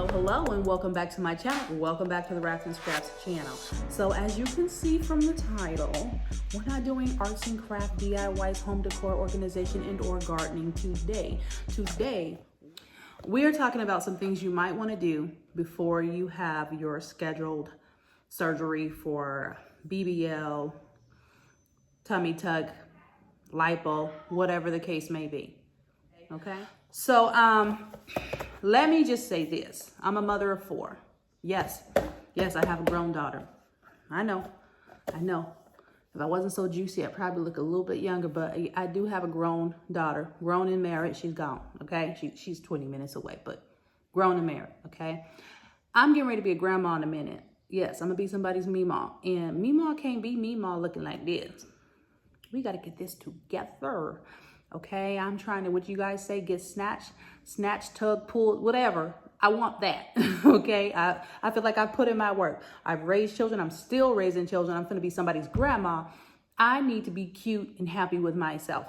Hello, and welcome back to my channel. Welcome back to the Rafts and Scraps channel. So as you can see from the title, we're not doing arts and craft, DIYs, home decor, organization, and/or gardening today. Today, we are talking about some things you might want to do before you have your scheduled surgery for BBL, tummy tuck, lipo, whatever the case may be. Okay? So, let me just say this. I'm a mother of 4. Yes, I have a grown daughter. I know. If I wasn't so juicy, I'd probably look a little bit younger, but I do have a grown daughter. Grown and married, she's gone, okay? She's 20 minutes away, but grown and married, okay? I'm getting ready to be a grandma in a minute. Yes, I'm gonna be somebody's meemaw. And meemaw can't be meemaw looking like this. We gotta get this together. Okay, I'm trying to, what you guys say, get snatched, tug, pulled, whatever. I want that, okay? I feel like I put in my work. I've raised children. I'm still raising children. I'm going to be somebody's grandma. I need to be cute and happy with myself.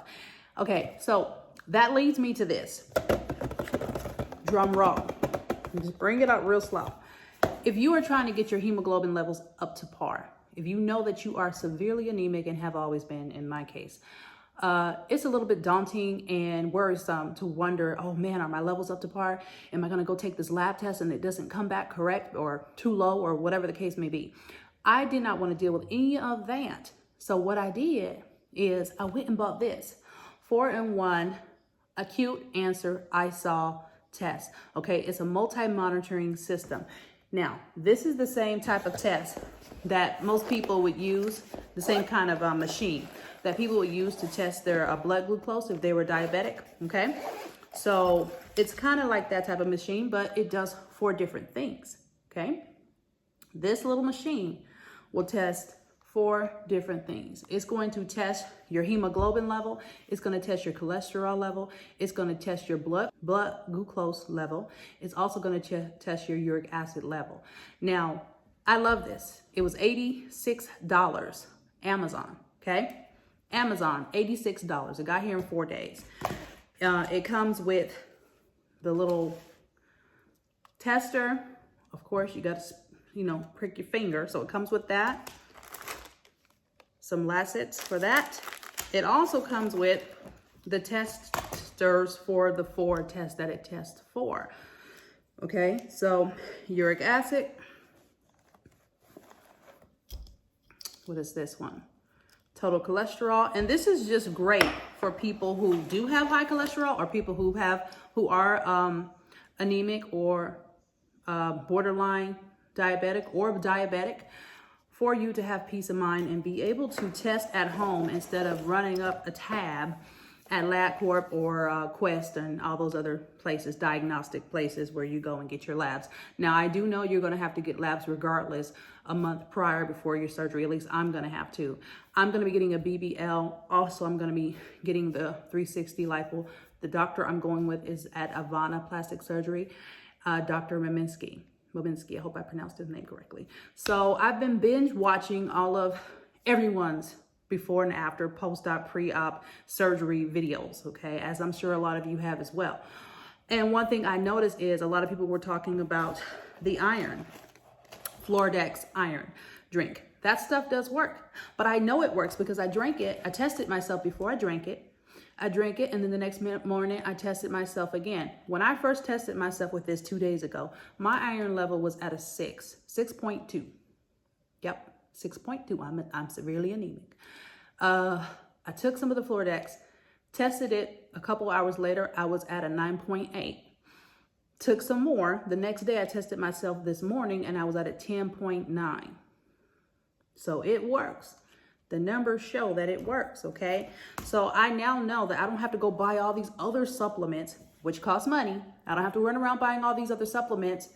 Okay, so that leads me to this. Drum roll. Just bring it up real slow. If you are trying to get your hemoglobin levels up to par, if you know that you are severely anemic and have always been, in my case, it's a little bit daunting and worrisome to wonder, oh man, are my levels up to par? Am I going to go take this lab test and it doesn't come back correct or too low or whatever the case may be? I did not want to deal with any of that. So what I did is I went and bought this 4-in-1 Accu-answer Isaw test. Okay, it's a multi-monitoring system. Now, this is the same type of test that most people would use, the same kind of machine that people would use to test their blood glucose if they were diabetic, okay? So it's kind of like that type of machine, but it does 4 different things, okay? This little machine will test 4 different things. It's going to test your hemoglobin level. It's going to test your cholesterol level. It's going to test your blood glucose level. It's also going to test your uric acid level. Now, I love this. It was $86, Amazon, okay? Amazon, $86. It got here in 4 days. It comes with the little tester. Of course, you got to, prick your finger. So it comes with that. Some lancets for that. It also comes with the testers for the 4 tests that it tests for. Okay, so uric acid. What is this one? Total cholesterol. And this is just great for people who do have high cholesterol or people who are anemic or borderline diabetic or diabetic, for you to have peace of mind and be able to test at home instead of running up a tab at LabCorp or Quest and all those other places, diagnostic places where you go and get your labs. Now, I do know you're going to have to get labs regardless a month prior before your surgery. At least I'm going to have to. I'm going to be getting a BBL. Also, I'm going to be getting the 360 lipo. The doctor I'm going with is at Avana Plastic Surgery, Dr. Mominski. I hope I pronounced his name correctly. So I've been binge watching all of everyone's before and after, post-op, pre-op surgery videos, okay? As I'm sure a lot of you have as well. And one thing I noticed is a lot of people were talking about the iron, Floradex iron drink. That stuff does work, but I know it works because I drank it. I tested myself before I drank it. I drank it, and then the next morning I tested myself again. When I first tested myself with this 2 days ago, my iron level was at a 6.2. Yep, 6.2. I'm severely anemic. I took some of the Floradex, tested it. A couple hours later, I was at a 9.8. Took some more. The next day, I tested myself this morning, and I was at a 10.9. So it works. The numbers show that it works, okay? So I now know that I don't have to go buy all these other supplements, which cost money. I don't have to run around buying all these other supplements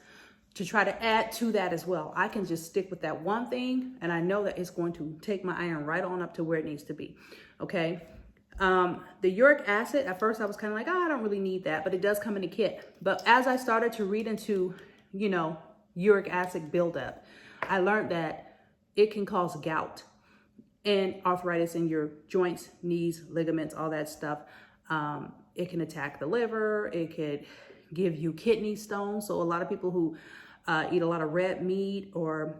to try to add to that as well. I can just stick with that one thing, and I know that it's going to take my iron right on up to where it needs to be, okay? The uric acid, at first I was kind of like, I don't really need that, but it does come in a kit. But as I started to read into, uric acid buildup, I learned that it can cause gout and arthritis in your joints, knees, ligaments, all that stuff. It can attack the liver. It could give you kidney stones. So a lot of people who eat a lot of red meat or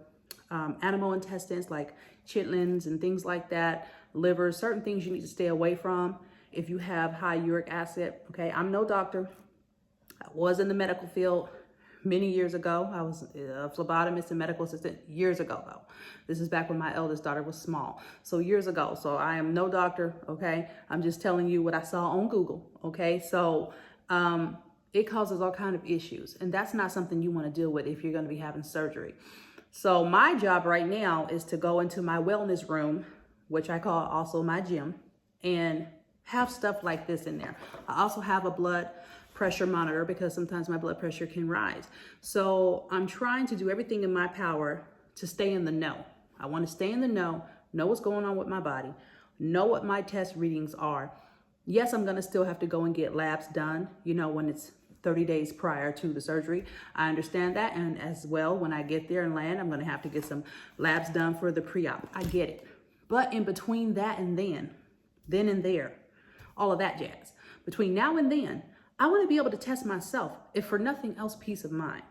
animal intestines like chitlins and things like that, liver, certain things you need to stay away from if you have high uric acid. Okay, I'm no doctor. I was in the medical field many years ago. I was a phlebotomist and medical assistant years ago, though. This is back when my eldest daughter was small. So years ago. So I am no doctor, okay? I'm just telling you what I saw on Google, okay? So it causes all kinds of issues. And that's not something you want to deal with if you're going to be having surgery. So my job right now is to go into my wellness room, which I call also my gym, and have stuff like this in there. I also have a blood pressure monitor because sometimes my blood pressure can rise. So I'm trying to do everything in my power to stay in the know. I want to stay in the know what's going on with my body, know what my test readings are. Yes, I'm going to still have to go and get labs done, you know, when it's 30 days prior to the surgery. I understand that. And as well, when I get there and land, I'm going to have to get some labs done for the pre-op. I get it. But in between that and then and there, all of that jazz, between now and then, I want to be able to test myself, if for nothing else, peace of mind.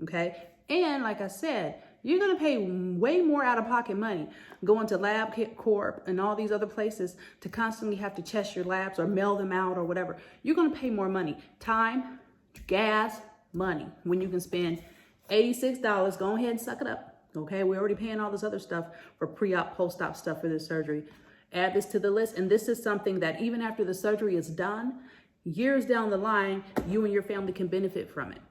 Okay. And like I said, you're going to pay way more out of pocket money going to LabCorp and all these other places to constantly have to test your labs or mail them out or whatever. You're going to pay more money, time, gas, money, when you can spend $86. Go ahead and suck it up. Okay. We're already paying all this other stuff for pre-op, post-op stuff for this surgery. Add this to the list. And this is something that even after the surgery is done, years down the line, you and your family can benefit from it,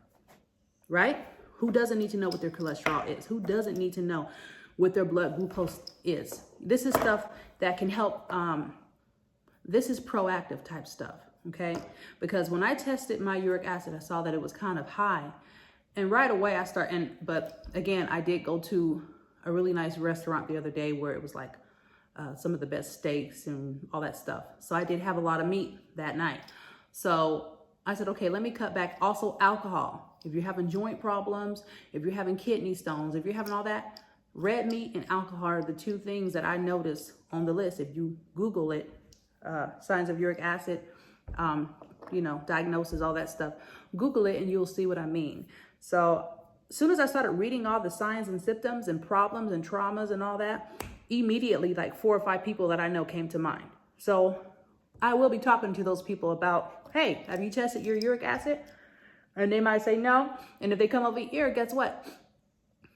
right? Who doesn't need to know what their cholesterol is? Who doesn't need to know what their blood glucose is? This is stuff that can help. This is proactive type stuff, okay? Because when I tested my uric acid, I saw that it was kind of high. And right away but again, I did go to a really nice restaurant the other day where it was like some of the best steaks and all that stuff. So I did have a lot of meat that night. So I said, okay, let me cut back. Also alcohol. If you're having joint problems, if you're having kidney stones, if you're having all that, red meat and alcohol are the two things that I noticed on the list. If you Google it, signs of uric acid, diagnosis, all that stuff, Google it and you'll see what I mean. So as soon as I started reading all the signs and symptoms and problems and traumas and all that, immediately like 4 or 5 people that I know came to mind. So I will be talking to those people about, hey, have you tested your uric acid? And they might say no. And if they come over here, guess what?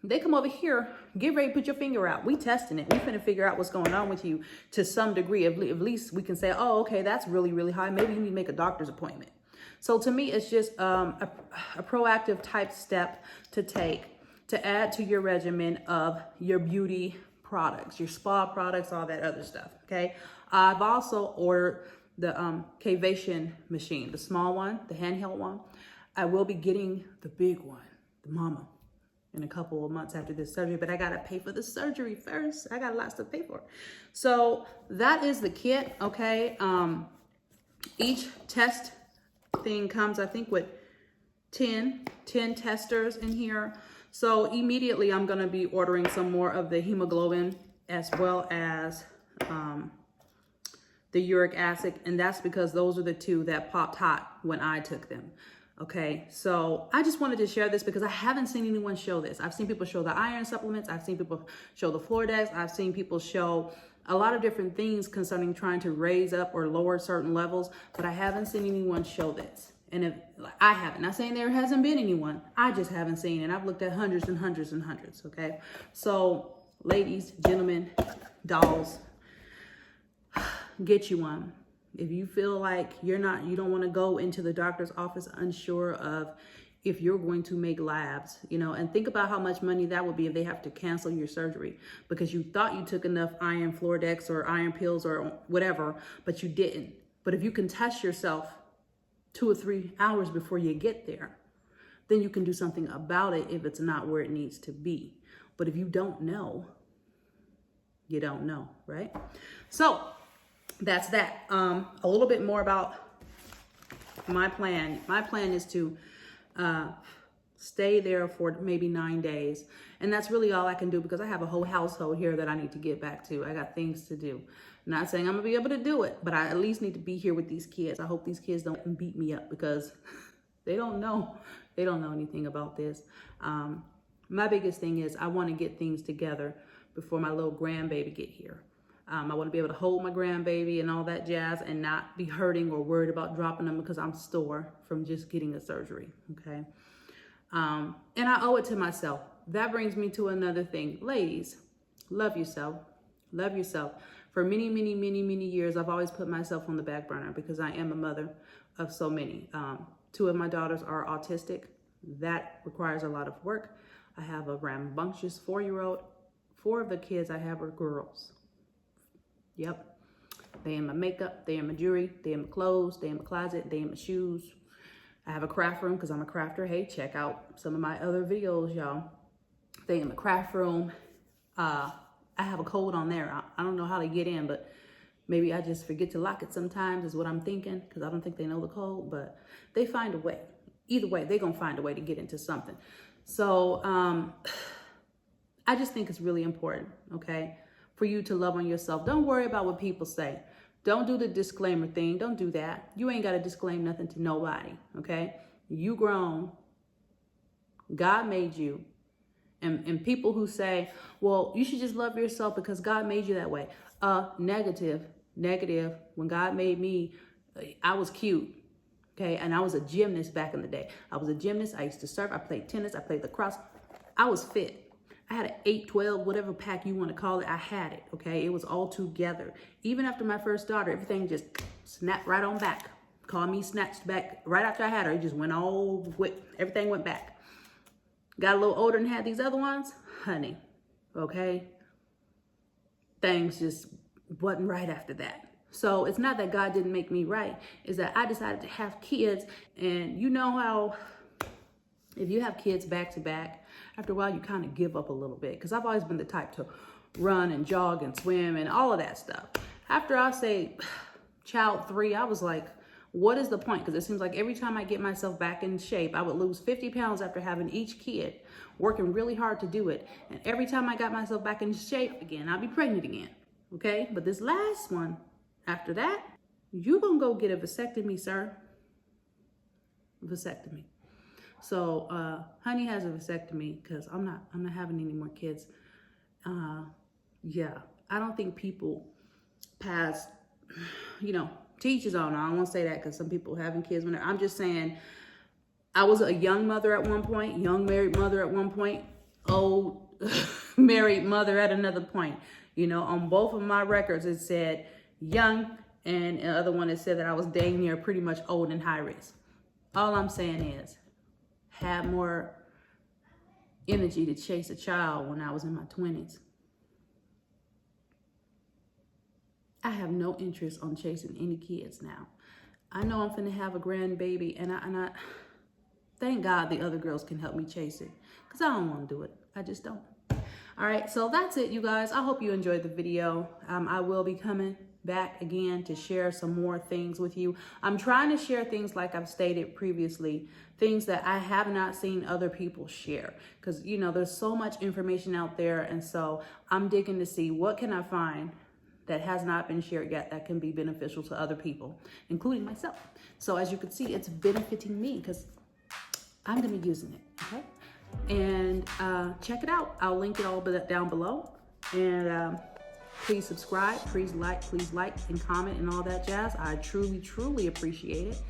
They come over here, get ready to put your finger out. We testing it. We finna figure out what's going on with you to some degree. At least we can say, oh, okay, that's really, really high. Maybe you need to make a doctor's appointment. So to me, it's just a proactive type step to take to add to your regimen of your beauty products, your spa products, all that other stuff, okay? I've also ordered the Cavation machine, the small one, the handheld one. I will be getting the big one, the mama, in a couple of months after this surgery, but I gotta pay for the surgery first. I got lots to pay for. So that is the kit, okay? Each test thing comes, I think, with 10 testers in here. So immediately I'm gonna be ordering some more of the hemoglobin as well as the uric acid, and that's because those are the two that popped hot when I took them. Okay, so I just wanted to share this because I haven't seen anyone show this. I've seen people show the iron supplements. I've seen people show the Floordex. I've seen people show a lot of different things concerning trying to raise up or lower certain levels, but I haven't seen anyone show this. And if I haven't, not saying there hasn't been anyone, I just haven't seen it. I've looked at hundreds and hundreds and hundreds, okay? So ladies, gentlemen, dolls, get you one. If you feel like you don't want to go into the doctor's office unsure of if you're going to make labs, and think about how much money that would be if they have to cancel your surgery because you thought you took enough iron Floordex or iron pills or whatever, but you didn't. But if you can test yourself 2 or 3 hours before you get there, then you can do something about it if it's not where it needs to be. But if you don't know, you don't know, right? So that's that. A little bit more about my plan. My plan is to stay there for maybe 9 days. And that's really all I can do because I have a whole household here that I need to get back to. I got things to do. Not saying I'm gonna be able to do it, but I at least need to be here with these kids. I hope these kids don't beat me up because They don't know. They don't know anything about this. My biggest thing is I want to get things together before my little grandbaby get here. I want to be able to hold my grandbaby and all that jazz and not be hurting or worried about dropping them because I'm sore from just getting a surgery, okay? And I owe it to myself. That brings me to another thing. Ladies, love yourself. Love yourself. For many, many, many, many years, I've always put myself on the back burner because I am a mother of so many. 2 of my daughters are autistic. That requires a lot of work. I have a rambunctious 4-year-old. 4 of the kids I have are girls. Yep. They in my makeup, they in my jewelry, they in my clothes, they in my closet, they in my shoes. I have a craft room because I'm a crafter. Hey, check out some of my other videos, y'all. They in the craft room. I have a code on there. I don't know how they get in, but maybe I just forget to lock it sometimes is what I'm thinking because I don't think they know the code, but they find a way. Either way, they're going to find a way to get into something. So I just think it's really important, okay, for you to love on yourself. Don't worry about what people say. Don't do the disclaimer thing. Don't do that. You ain't got to disclaim nothing to nobody, okay? You grown. God made you. And people who say, well, you should just love yourself because God made you that way. Negative. When God made me, I was cute, okay? And I was a gymnast back in the day. I was a gymnast. I used to surf. I played tennis. I played lacrosse. I was fit. I had an 8, 12, whatever pack you want to call it. I had it, okay? It was all together. Even after my first daughter, everything just snapped right on back. Call me snatched back. Right after I had her, it just went all, everything went back. Got a little older and had these other ones. Honey, okay? Things just wasn't right after that. So it's not that God didn't make me right. It's that I decided to have kids. And you know how if you have kids back to back, after a while, you kind of give up a little bit. Because I've always been the type to run and jog and swim and all of that stuff. After I say child 3, I was like, what is the point? Because it seems like every time I get myself back in shape, I would lose 50 pounds after having each kid, working really hard to do it. And every time I got myself back in shape again, I'll be pregnant again. Okay? But this last one, after that, you're going to go get a vasectomy, sir. Vasectomy. So, honey has a vasectomy because I'm not having any more kids. Yeah, I don't think people pass, teachers on. I don't want to say that because some people having kids when I'm just saying I was a young mother at one point, young married mother at one point, old married mother at another point. On both of my records, it said young, and the other one, it said that I was dang near pretty much old and high risk. All I'm saying is, had more energy to chase a child when I was in my 20s. I have no interest on chasing any kids now. I know I'm finna have a grandbaby, and I thank God the other girls can help me chase it because I don't want to do it. I just don't. All right, so that's it, you guys. I hope you enjoyed the video. I will be coming back again to share some more things with you. I'm trying to share things like I've stated previously, things that I have not seen other people share because, there's so much information out there. And so I'm digging to see what can I find that has not been shared yet that can be beneficial to other people, including myself. So as you can see, it's benefiting me because I'm going to be using it, okay? And check it out. I'll link it all down below. And please subscribe, please like, and comment and all that jazz. I truly, truly appreciate it.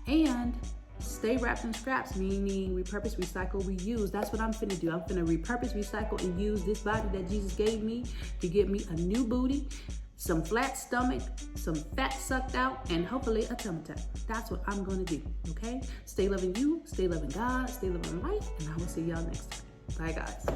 And stay wrapped in scraps, meaning repurpose, recycle, reuse. That's what I'm finna do. I'm finna repurpose, recycle, and use this body that Jesus gave me to get me a new booty, some flat stomach, some fat sucked out, and hopefully a tummy tuck. That's what I'm gonna do, okay? Stay loving you, stay loving God, stay loving life, and I will see y'all next time. Bye, guys.